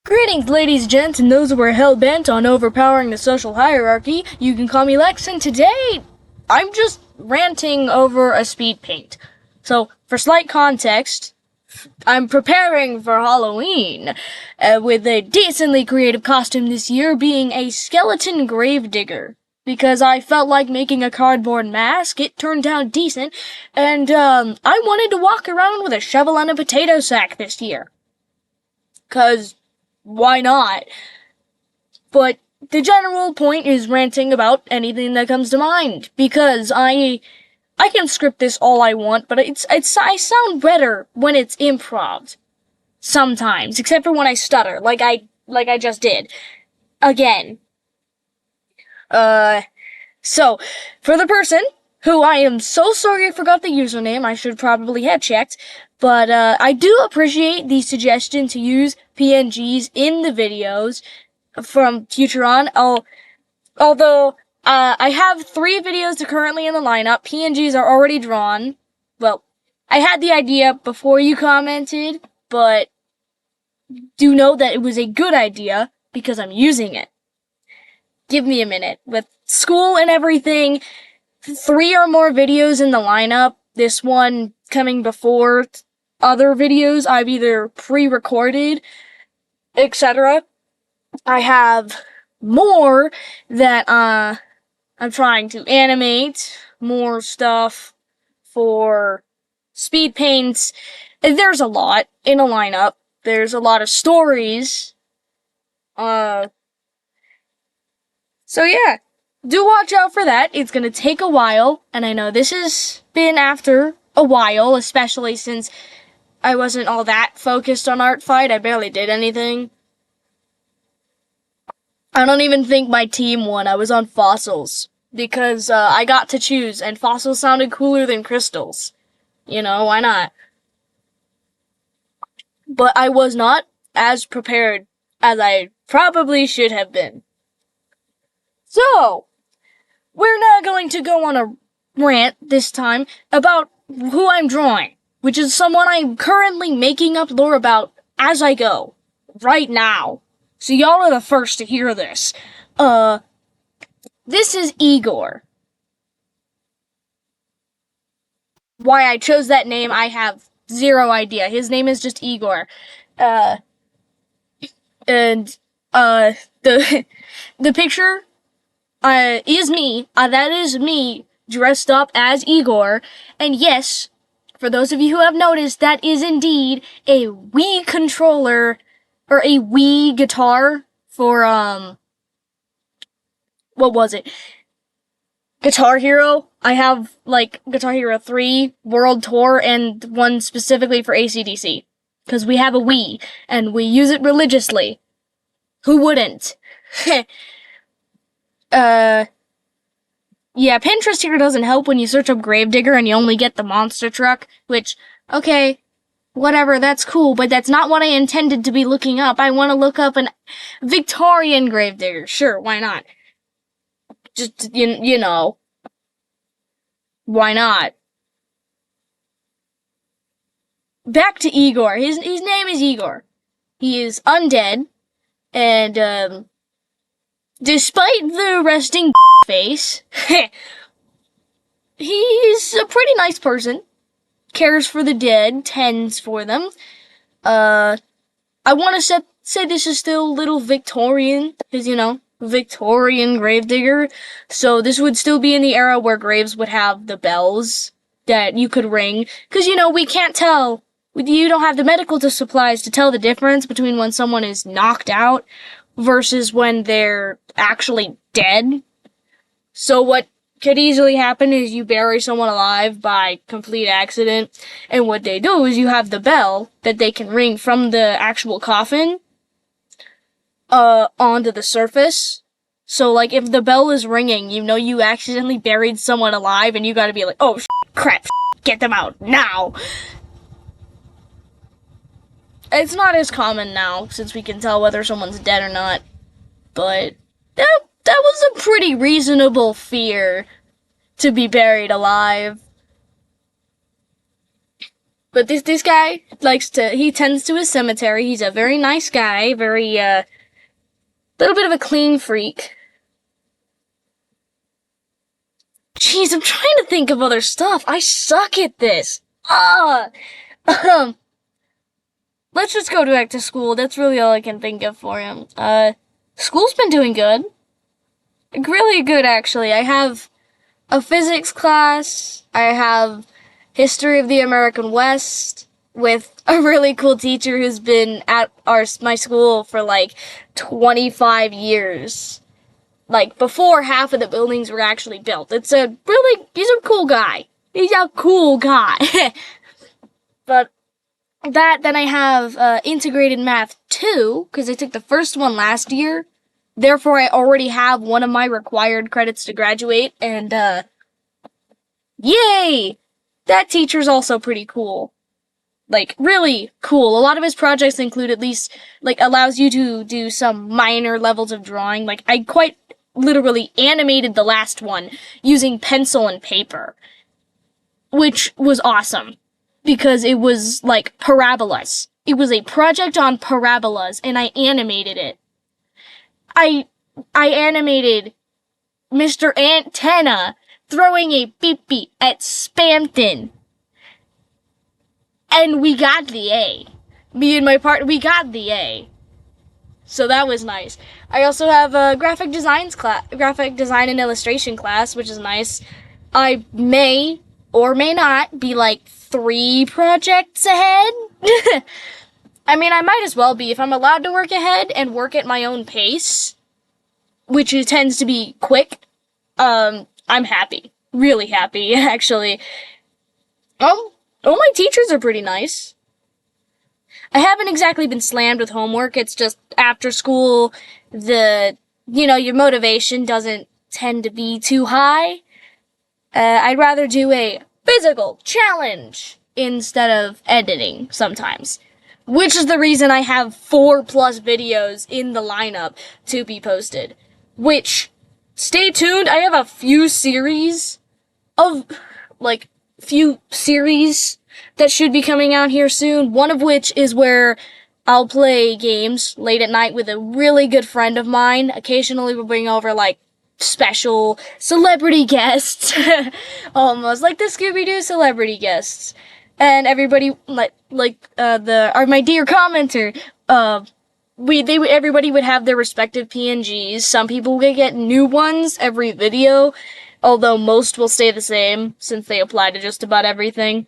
Greetings, ladies, gents, and those who are hell-bent on overpowering the social hierarchy. You can call me Lex, and today I'm just ranting over a speed paint. So, for slight context, I'm preparing for Halloween with a decently creative costume this year being a skeleton gravedigger. Because I felt like making a cardboard mask, it turned out decent, and I wanted to walk around with a shovel and a potato sack this year. 'Cause why not? But the general point is ranting about anything that comes to mind, because I can script this all I want, but I sound better when it's improv. Sometimes, except for when I stutter, like I just did. Again. So, for the person who I am so sorry I forgot the username, I should probably have checked, but I do appreciate the suggestion to use PNGs in the videos from future on. Although I have 3 videos currently in the lineup. PNGs are already drawn. Well, I had the idea before you commented, but do know that it was a good idea because I'm using it. Give me a minute. With school and everything, 3 or more videos in the lineup, this one coming before other videos I've either pre-recorded, etc. I have more that I'm trying to animate, more stuff for speed paints. There's a lot in a lineup. There's a lot of stories. So yeah, do watch out for that. It's gonna take a while, and I know this has been after a while, especially since I wasn't all that focused on Art Fight. I barely did anything. I don't even think my team won. I was on Fossils, because I got to choose, and Fossils sounded cooler than Crystals. You know, why not? But I was not as prepared as I probably should have been. So, we're now going to go on a rant this time about who I'm drawing, which is someone I'm currently making up lore about as I go, right now. So y'all are the first to hear this. This is Igor. Why I chose that name, I have zero idea. His name is just Igor. The picture is me. That is me dressed up as Igor. And yes, for those of you who have noticed, that is indeed a Wii controller or a Wii guitar for what was it? Guitar Hero. I have like Guitar Hero 3 World Tour and one specifically for AC/DC. Because we have a Wii and we use it religiously. Who wouldn't? Yeah, Pinterest here doesn't help when you search up Gravedigger and you only get the monster truck, which, okay, whatever, that's cool, but that's not what I intended to be looking up. I want to look up an Victorian Gravedigger. Sure, why not? Just, you know. Why not? Back to Igor. His name is Igor. He is undead, and, despite the resting face, he's a pretty nice person. Cares for the dead, tends for them. I want to say this is still a little Victorian, because, you know, Victorian gravedigger. So this would still be in the era where graves would have the bells that you could ring. Because, you know, we can't tell. You don't have the medical supplies to tell the difference between when someone is knocked out versus when they're actually dead. So what could easily happen is you bury someone alive by complete accident, and what they do is you have the bell that they can ring from the actual coffin onto the surface. So, like, if the bell is ringing, you know you accidentally buried someone alive, and you gotta be like, oh, crap, get them out, now! It's not as common now, since we can tell whether someone's dead or not, but that was a pretty reasonable fear to be buried alive. But this guy he tends to his cemetery. He's a very nice guy, very, little bit of a clean freak. Jeez, I'm trying to think of other stuff. I suck at this. Let's just go back to school. That's really all I can think of for him. School's been doing good. Really good, actually. I have a physics class. I have history of the American West with a really cool teacher who's been at my school for like 25 years. Like, before half of the buildings were actually built. He's a cool guy. He's a cool guy. But then I have integrated math 2, because I took the first one last year. Therefore, I already have one of my required credits to graduate, and yay! That teacher's also pretty cool. Like, really cool. A lot of his projects include at least, like, allows you to do some minor levels of drawing. Like, I quite literally animated the last one using pencil and paper, which was awesome, because it was, like, parabolas. It was a project on parabolas, and I animated it. I animated Mr. Antenna throwing a beep-beep at Spamton. And we got the A. Me and my partner, we got the A. So that was nice. I also have a graphic design and illustration class, which is nice. I may or may not be like 3 projects ahead. I mean, I might as well be if I'm allowed to work ahead and work at my own pace, which tends to be quick. I'm happy. Really happy, actually. All my teachers are pretty nice. I haven't exactly been slammed with homework. It's just after school, your motivation doesn't tend to be too high. I'd rather do a physical challenge instead of editing sometimes. Which is the reason I have 4+ videos in the lineup to be posted. Which, stay tuned, I have a few series that should be coming out here soon. One of which is where I'll play games late at night with a really good friend of mine. Occasionally we'll bring over, like, special celebrity guests. Almost like the Scooby-Doo celebrity guests. And everybody, my dear commenter, everybody would have their respective PNGs. Some people would get new ones every video, although most will stay the same, since they apply to just about everything.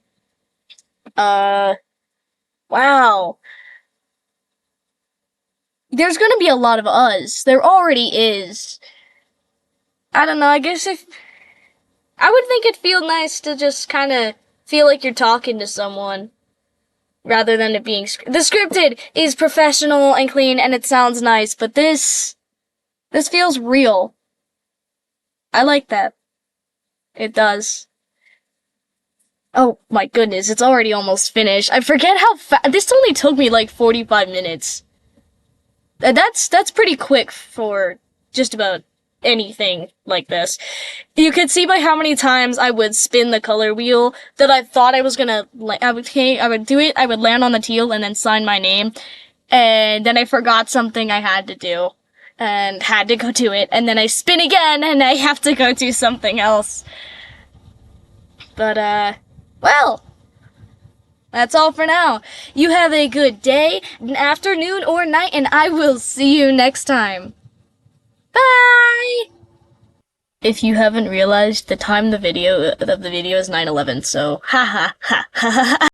Wow. There's gonna be a lot of us. There already is. I don't know, I guess I would think it'd feel nice to just kinda feel like you're talking to someone, rather than it being the scripted is professional and clean and it sounds nice, but this feels real. I like that. It does. Oh my goodness, it's already almost finished. I forget how this only took me like 45 minutes. That's pretty quick for just about anything like this. You could see by how many times I would spin the color wheel that I thought I was gonna, I would do it, I would land on the teal and then sign my name, and then I forgot something I had to do, and had to go do it, and then I spin again, and I have to go do something else. But, well, that's all for now. You have a good day, afternoon, or night, and I will see you next time. Bye! If you haven't realized, the time of the video is 9/11, so ha ha ha ha ha ha.